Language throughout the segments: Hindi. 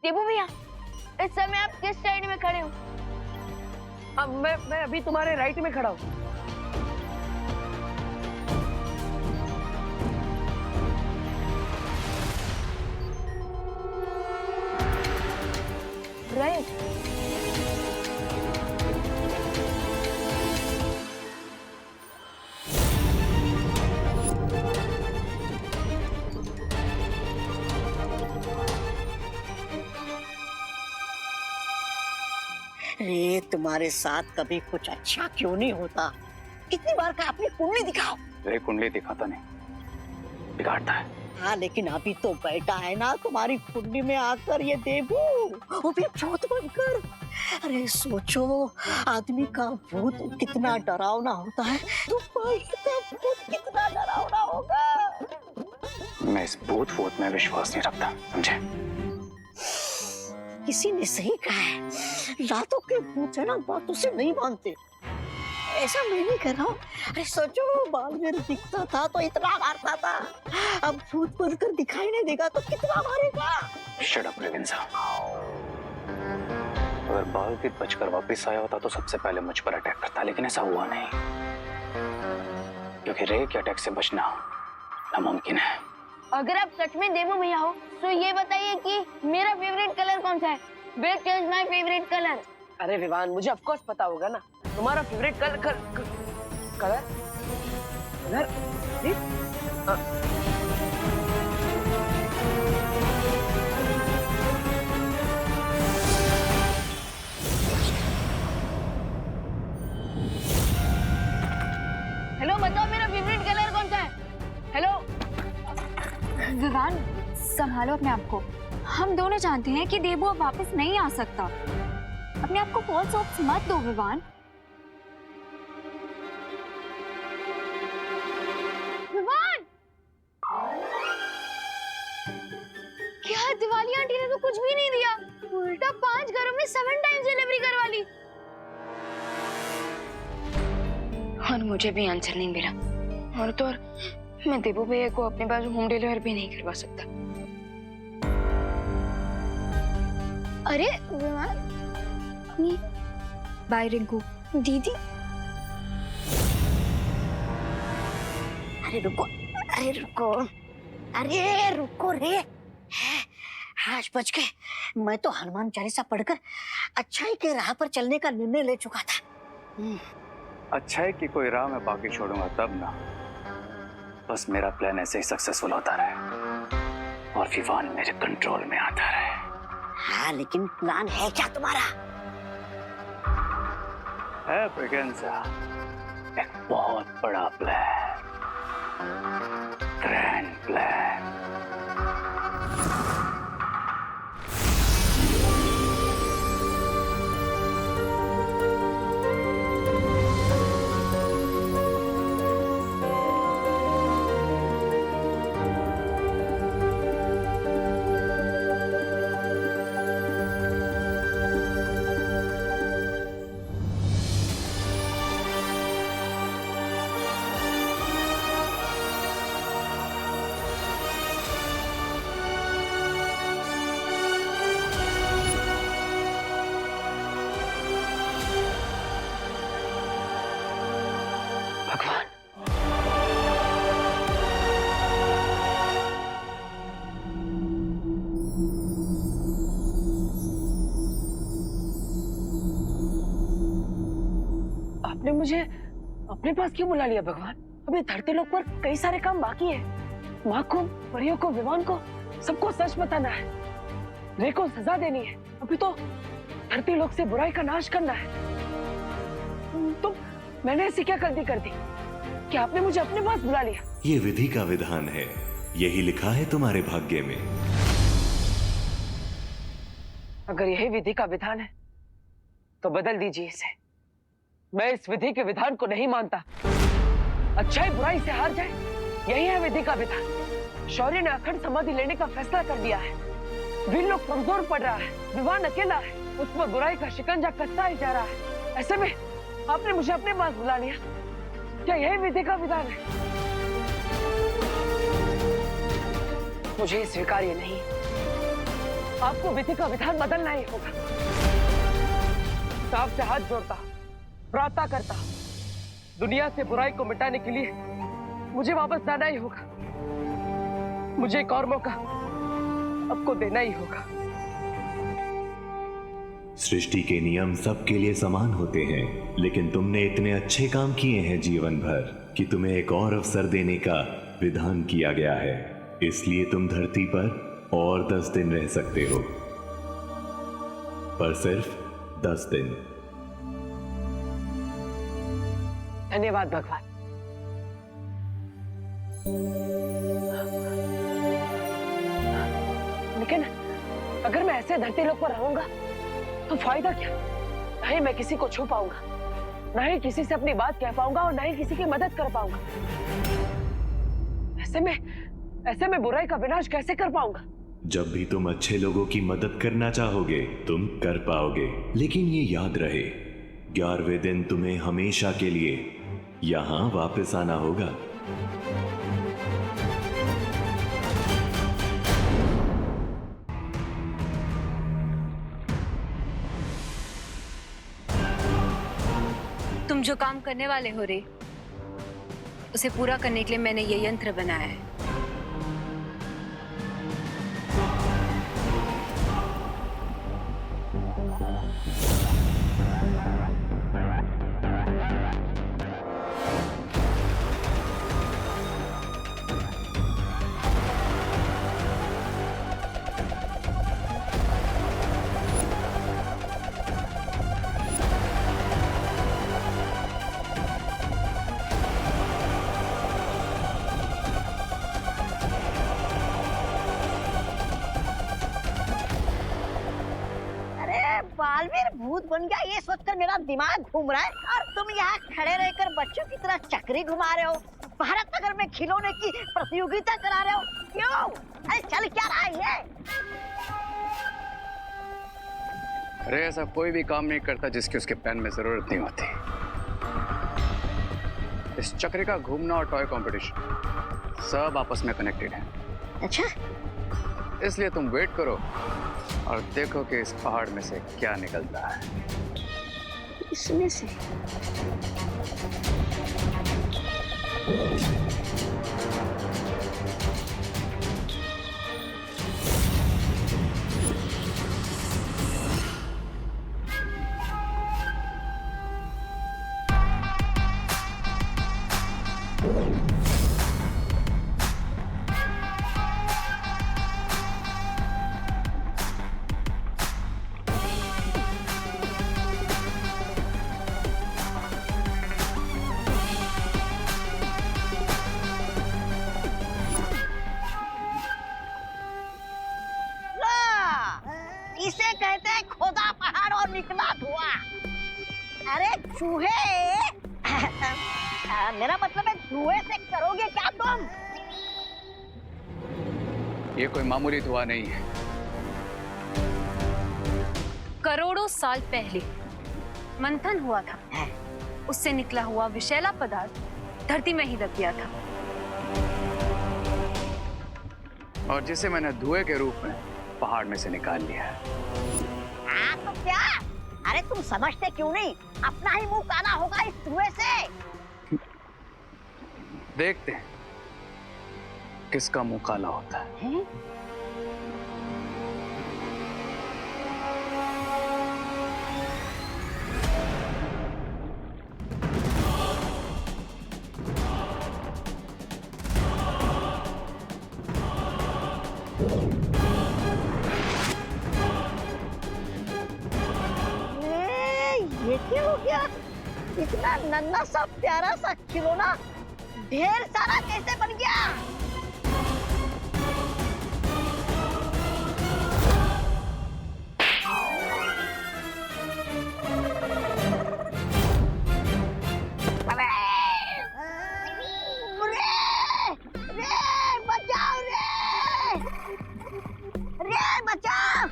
देबू भैया, इस समय आप किस साइड में खड़े हो? अब मैं अभी तुम्हारे राइट में खड़ा हूँ। राइट। अरे तुम्हारे साथ कभी कुछ अच्छा क्यों नहीं होता? कितनी बार का अपनी कुंडली दिखाओ। रे कुंडली दिखाता नहीं, बिगाड़ता है। हाँ लेकिन अभी तो बैठा है ना तुम्हारी कुंडली में आकर ये देबू, वो भी भूत बनकर। अरे सोचो, आदमी का भूत कितना डरावना होता है, तो भाई का भूत कितना डरावना होगा। मैं इस भूत में विश्वास नहीं रखता, समझे? किसी ने सही कहा है, रातों के भूत है ना बातों से नहीं मानते। ऐसा मैं नहीं कर रहा हूँ। अरे सोचो, बालवीर दिखता था तो इतना मारता था, अब भूत बनकर दिखाई नहीं देगा तो कितना मारेगा। शट अप रेवेंसा। अगर बालवीर बचकर वापस आया होता तो सबसे पहले मुझ पर अटैक करता, लेकिन ऐसा हुआ नहीं, क्योंकि रे के अटैक से बचना नामुमकिन है। अगर आप सच में देबू भैया हो तो ये बताइए कि मेरा फेवरेट कलर कौन सा है? Well change my favourite colour. अरे विवान, मुझे ऑफ कोर्स पता होगा ना तुम्हारा फेवरेट कलर हेलो, बताओ मेरा फेवरेट कलर कौन सा है? हेलो विवान, संभालो अपने आप को। हम दोनों जानते हैं कि देबू अब वापस नहीं आ सकता। अपने आप को फॉल्स होप्स मत दो विवान। विवान, क्या दिवाली आंटी ने तो कुछ भी नहीं दिया, उल्टा 5 घरों में 7 टाइम्स डिलीवरी करवा ली। और मुझे भी आंसर नहीं मिला, और तो और मैं देबू भैया को अपने पास होम डिलीवर भी नहीं करवा सकता। अरे विमान, बाय रिंकू। दीदी। अरे रुको, अरे रुको, अरे रुको रे। आज बच गए। मैं तो हनुमान चालीसा पढ़कर अच्छाई के राह पर चलने का निर्णय ले चुका था। अच्छा है कि कोई राह में बाकी छोड़ूंगा तब ना, बस मेरा प्लान ऐसे ही सक्सेसफुल होता रहे और विवान मेरे कंट्रोल में आता रहे। हाँ लेकिन प्लान है क्या तुम्हारा? है ब्रिगेंजा, एक बहुत बड़ा प्लान, ग्रैंड प्लान। भगवान, आपने मुझे अपने पास क्यों बुला लिया भगवान? अभी धरती लोक पर कई सारे काम बाकी है। माँ को, परियों को, विवान को, सबको सच बताना है। रे को सजा देनी है। अभी तो धरती लोक से बुराई का नाश करना है। तो मैंने ऐसी क्या गलती कर दी कि आपने मुझे अपने पास बुला लिया? ये विधि का विधान है, यही लिखा है तुम्हारे भाग्य में। अगर यही विधि का विधान है तो बदल दीजिए इसे। मैं इस विधि के विधान को नहीं मानता। अच्छाई बुराई से हार जाए, यही है विधि का विधान। शौर्य ने अखंड समाधि लेने का फैसला कर दिया है। वीर लोग कमजोर पड़ रहा है, विवान अकेला है, उस पर बुराई का शिकंजा कसता ही जा रहा है। ऐसे में आपने मुझे अपने पास बुला लिया, क्या यही विधि का विधान है? मुझे स्वीकार्य नहीं। आपको विधि का विधान बदलना ही होगा। सांप से हाथ जोड़ता, प्रार्थना करता, दुनिया से बुराई को मिटाने के लिए मुझे वापस जाना ही होगा। मुझे एक और मौका आपको देना ही होगा। सृष्टि के नियम सबके लिए समान होते हैं, लेकिन तुमने इतने अच्छे काम किए हैं जीवन भर कि तुम्हें एक और अवसर देने का विधान किया गया है। इसलिए तुम धरती पर और 10 दिन रह सकते हो, पर सिर्फ 10 दिन। धन्यवाद भगवान। लेकिन अगर मैं ऐसे धरती लोक पर रहूंगा तो फायदा क्या? ना ही मैं किसी को छू पाऊंगा, ना ही किसी से अपनी बात कह पाऊंगा और ना ही किसी की मदद कर पाऊंगा। ऐसे में बुराई का विनाश कैसे कर पाऊंगा? जब भी तुम अच्छे लोगों की मदद करना चाहोगे तुम कर पाओगे, लेकिन ये याद रहे 11वें दिन तुम्हें हमेशा के लिए यहां वापस आना होगा। तुम जो काम करने वाले हो रे, उसे पूरा करने के लिए मैंने ये यंत्र बनाया है। बालवीर भूत बन गया ये सोचकर मेरा दिमाग घूम रहा है, और तुम यहाँ खड़े रहकर बच्चों की तरह चक्री घुमा रहे हो, भारत नगर में खिलौने की प्रतियोगिता करा रहे हो। क्यों? अरे चल क्या रहा है ये? अरे ऐसा कोई भी काम नहीं करता जिसकी उसके प्लान में जरूरत नहीं होती। इस चक्री का घूमना और टॉय कंपटीशन सब आपस में कनेक्टेड है। अच्छा, इसलिए तुम वेट करो और देखो कि इस पहाड़ में से क्या निकलता है। इसमें से इसे कहते हैं खोदा पहाड़ और निकला धुआं। अरे चूहे मेरा मतलब है धुएं से करोगे क्या तुम? ये कोई मामूली धुआं नहीं है। करोड़ों साल पहले मंथन हुआ था, उससे निकला हुआ विषैला पदार्थ धरती में ही दब गया था, और जिसे मैंने धुएं के रूप में पहाड़ में से निकाल लिया है। तो क्या? अरे तुम समझते क्यों नहीं? अपना ही मुंह काला होगा इस धुएं से। देखते हैं किसका मुंह काला होता है। ये क्या हो गया? इतना नन्हा सा प्यारा सा खिलौना ढेर सारा कैसे बन गया? बचाओ!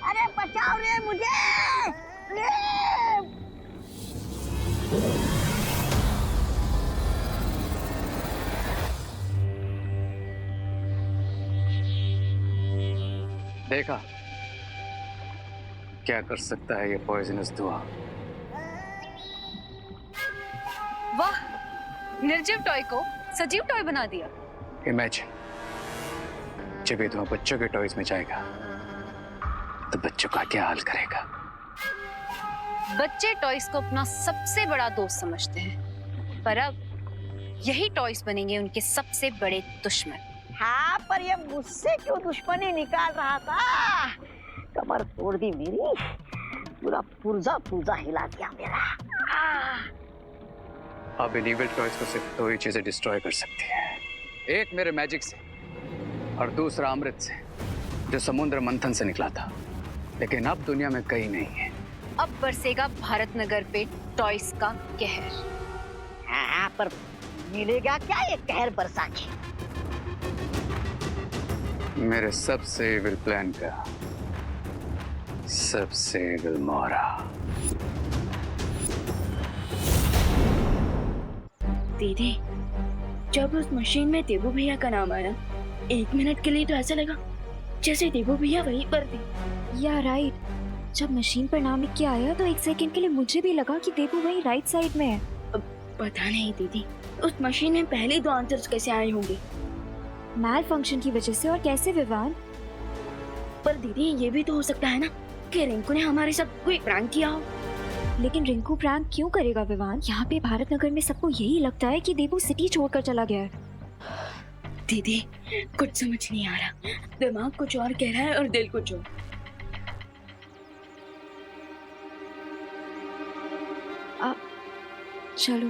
अरे बचाओ रे मुझे! देखा, क्या कर सकता है ये पॉइजनस धुआं? वाह, निर्जीव टॉय को सजीव टॉय बना दिया। इमेजिन, जब ये धुआं बच्चों के टॉयज में जाएगा तो बच्चों का क्या हाल करेगा? बच्चे टॉयज को अपना सबसे बड़ा दोस्त समझते हैं, पर अब यही टॉयज बनेंगे उनके सबसे बड़े दुश्मन। हाँ, पर ये मुझसे क्यों दुश्मनी निकाल रहा था? कमर तोड़ दी मेरी, पूरा पुर्जा पुर्जा हिला दिया मेरा। अब इन इविल टॉयज को सिर्फ दो ही चीजें डिस्ट्रॉय कर सकती है, एक मेरे मैजिक से और दूसरा अमृत से, जो समुद्र मंथन से निकला था, लेकिन अब दुनिया में कहीं नहीं है। अब बरसेगा भारत नगर पे टॉयज का कहर। हाँ, पर मिलेगा क्या ये कहर बरसा के? मेरे सबसे इविल प्लान का सबसे इविल मोहरा। दीदी, जब उस मशीन में देवू भैया का नाम आया, 1 मिनट के लिए तो ऐसा लगा जैसे देवू भैया वहीं पर थे। या राइट, जब मशीन पर नाम लिख के आया तो 1 सेकंड के लिए मुझे भी लगा कि देवू वहीं राइट साइड में है। पता नहीं दीदी, उस मशीन में पहले 2 आंसर्स कैसे आए होंगे? मैल फंक्शन की वजह से। और कैसे विवान? पर दीदी, ये भी तो हो सकता है ना कि रिंकू ने हमारे साथ कोई प्रैंक किया हो। लेकिन रिंकू प्रैंक क्यों करेगा विवान? यहाँ पे भारत नगर में सबको यही लगता है कि देवू सिटी छोड़कर चला गया है। दीदी, कुछ समझ नहीं आ रहा, दिमाग कुछ और कह रहा है और दिल कुछ और। चलो।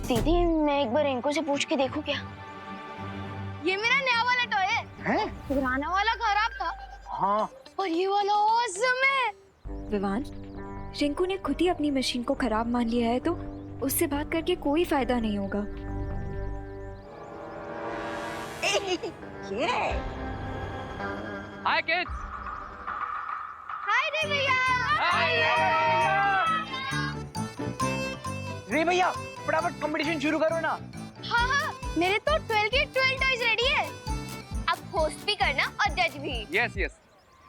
दीदी, मैं एक बार रिंकू से पूछ के देखूं क्या? ये मेरा नया वाला टॉय है। पुराना वाला खराब था। हाँ, और ये वाला ऑसम है। विवान, रिंकू ने खुद ही अपनी मशीन को खराब मान लिया है, तो उससे बात करके कोई फायदा नहीं होगा। हाय किड्स। हाय रे भैया। रे भैया, फटाफट कंपटीशन शुरू करो ना। हाँ, मेरे तो 12 के 12 टॉयज रेडी है। अब होस्ट भी करना और जज भी। यस यस,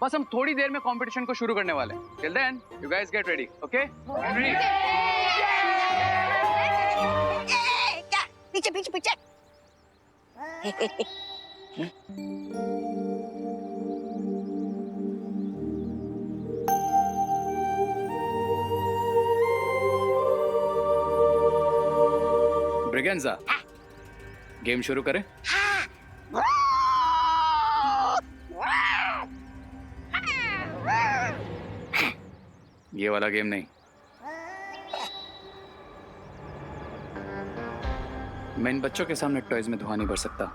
बस हम थोड़ी देर में कंपटीशन को शुरू करने वाले हैं। Till then you guys get ready, okay? Ready? क्या? पीछे पीछे पीछे। ब्रिगेंजा, गेम शुरू करें? ये वाला गेम नहीं। मैं इन बच्चों के सामने टॉयज में धुआं नहीं भर सकता,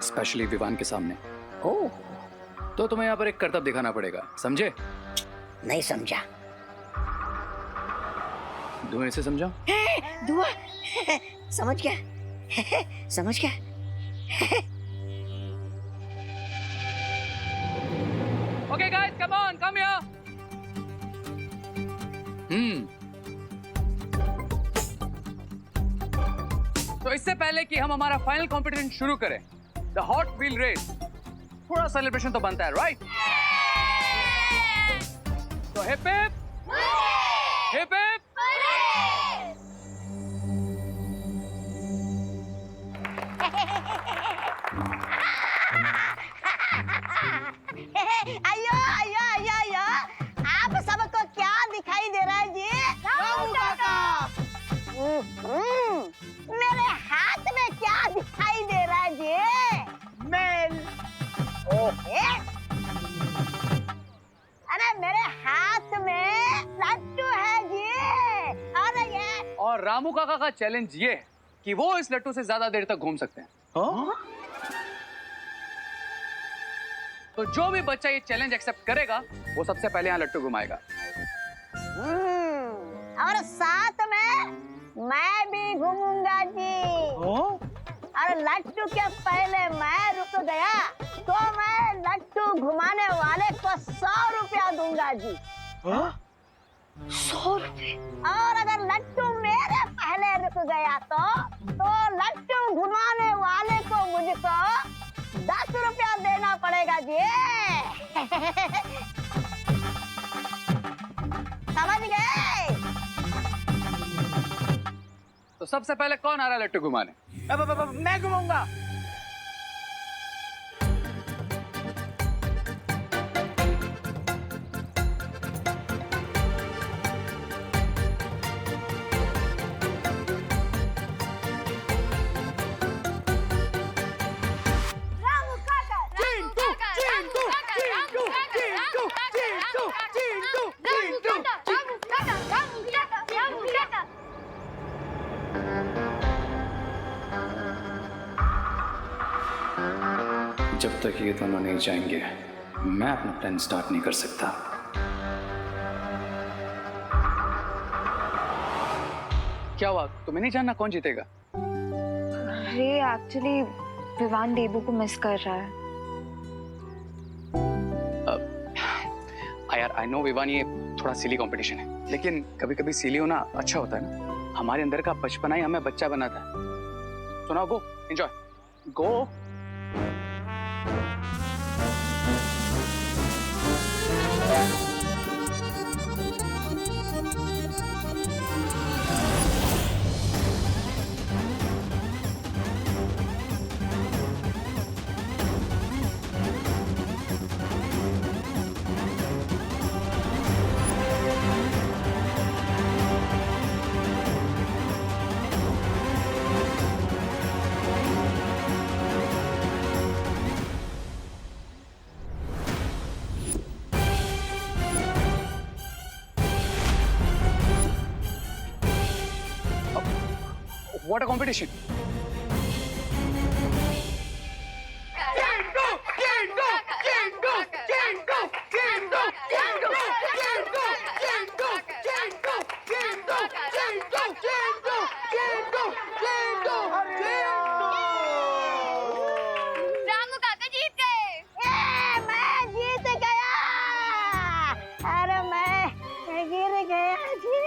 स्पेशली विवान के सामने। ओह, तो तुम्हें यहाँ पर एक करतब दिखाना पड़ेगा, समझे? नहीं समझा। धुएं से समझा? दुआ, समझ गया, समझ गया। Okay guys, come on, come here. तो इससे पहले कि हम हमारा फाइनल कंपटीशन शुरू करें, द हॉट व्हील रेस, थोड़ा सेलिब्रेशन तो बनता है, राइट? तो हिप हिप हिप हिप। अयो अयो अयो अयो, आप सबको क्या दिखाई दे रहा है जी? मेरे हाथ में क्या दिखाई दे रहा है जी? मेल। अरे मेरे हाथ में लट्टू है जी। अरे ये और रामू काका का चैलेंज ये है कि वो इस लट्टू से ज्यादा देर तक घूम सकते हैं। तो जो भी बच्चा ये चैलेंज एक्सेप्ट करेगा, वो सबसे पहले यहाँ लट्टू घुमाएगा। और साथ में मैं भी घूमूंगा जी। और लट्टू के पहले मैं रुक गया तो मैं लट्टू घुमाने वाले को 100 रुपया दूंगा जी। 100 रुपए? और अगर लट्टू मेरे पहले रुक गया तो लट्टू घुमाने वाले को मुझको 10 रुपया देना पड़ेगा जी। समझ गए? तो सबसे पहले कौन आ रहा है लट्टू घुमाने? मैं घुमाऊंगा। जब तक ये दोनों नहीं जाएंगे मैं अपना प्लान स्टार्ट नहीं कर सकता। क्या हुआ, तुम्हें नहीं जानना कौन जीतेगा? अरे एक्चुअली विवान देबू को मिस कर रहा है। यार आई नो विवान, ये थोड़ा सिली कंपटीशन है, लेकिन कभी कभी सिली होना अच्छा होता है ना। हमारे अंदर का बचपना ही हमें बच्चा बनाता है। तो now go enjoy, go. What a competition! Ramu काका जीत गए। मैं जीत गया। अरे मैं गिर गया जी।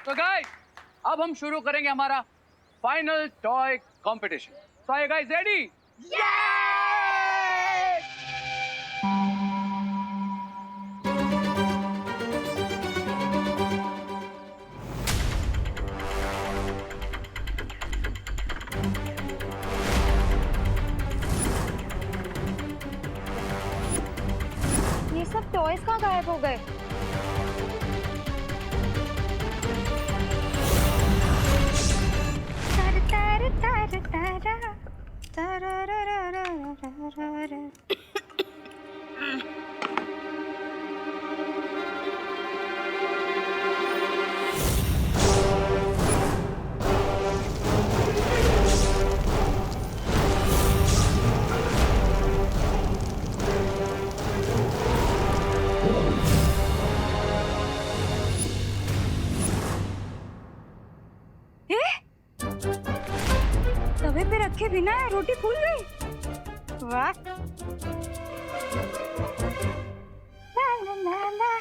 तो गाइस अब हम शुरू करेंगे हमारा final toy competition. So are you guys ready? ये सब टॉयज कहाँ गायब हो गए? तवे पे रखे बिना रोटी फूल गई। वाह। ला ला ला ला।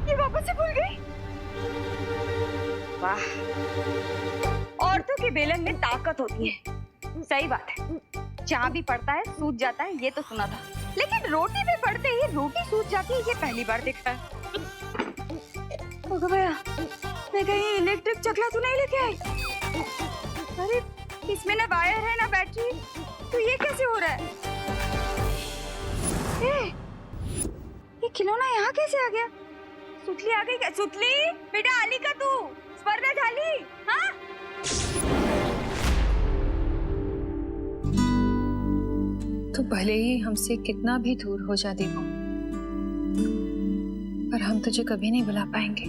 ये वापस से फूल गई। वाह, औरतों के बेलन में ताकत होती है। सही बात है, जहाँ भी पड़ता है सूज जाता है, ये तो सुना था, लेकिन रोटी पे पड़ते ही रोटी सूज जाती है, ये पहली बार देखा है। भैया, मैं कहीं इलेक्ट्रिक चकला तो नहीं लेके आई? अरे इसमें ना वायर है ना बैटरी, तो ये कैसे हो रहा है? ये खिलौना यहाँ कैसे आ गया? सुतली आ गई क्या? सुतली बेटा, आली का तू स्पर्धा झाली? हाँ, तो भले ही हमसे कितना भी दूर हो जा देवो, पर हम तुझे कभी नहीं भुला पाएंगे।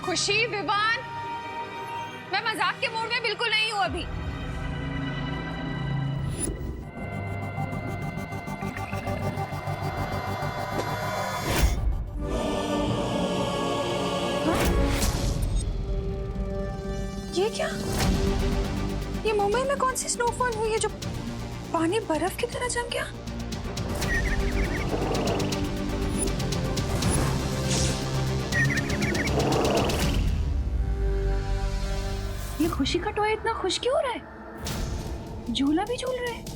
खुशी, विवान, मैं मजाक के मूड में बिल्कुल नहीं हूँ अभी। ये क्या? ये मुंबई में कौन सी स्नोफॉल हुई है जो पानी बर्फ की तरह जम गया? ये खुशी का टॉय इतना खुश क्यों हो रहा है? झूला भी झूल रहा है।